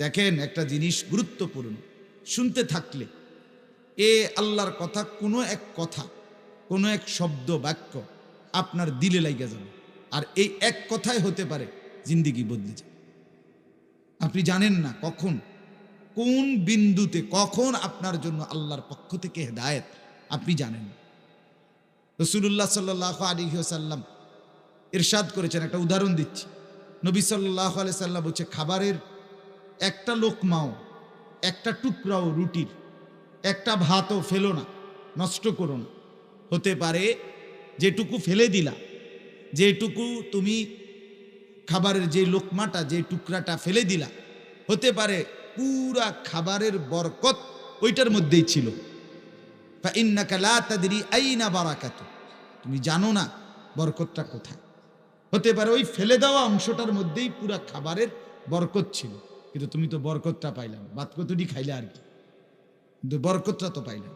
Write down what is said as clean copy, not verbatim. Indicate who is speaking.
Speaker 1: দেখেন একটা জিনিস গুরুত্বপূর্ণ, শুনতে থাকলে এ আল্লাহর কথা, কোনো এক কথা, কোনো এক শব্দ বাক্য আপনার দিলে লাগা যাবে, আর এই এক কথাই হতে পারে জিন্দিগি বদলে যাবে। আপনি জানেন না কখন, কোন বিন্দুতে, কখন আপনার জন্য আল্লাহর পক্ষ থেকে হেদায়েত আপনি জানেন না। রাসূলুল্লাহ সাল্লাল্লাহু আলাইহি ওয়াসাল্লাম ইরশাদ করেছেন, একটা উদাহরণ দিচ্ছি। নবী সাল্লাল্লাহু আলাইহি সাল্লাম বলছে, খাবারের একটা লোকমাও, একটা টুকরাও রুটির, একটা ভাতও ফেলো না, নষ্ট করো না। হতে পারে যেটুকু ফেলে দিলা, যেটুকু তুমি খাবারের যে লোকমাটা, যে টুকরাটা ফেলে দিলা, হতে পারে পুরা খাবারের বরকত ওইটার মধ্যেই ছিল। ফাইন্নাকা লা তাদরি আইনা বারাকাতু, তুমি জানো না বরকতটা কোথায়। হতে পারে ওই ফেলে দেওয়া অংশটার মধ্যেই পুরা খাবারের বরকত ছিল, কিন্তু তুমি তো বরকতটা পাইলাম, ভাত কতটি খাইলে আর কি, কিন্তু বরকতটা তো পাইলাম।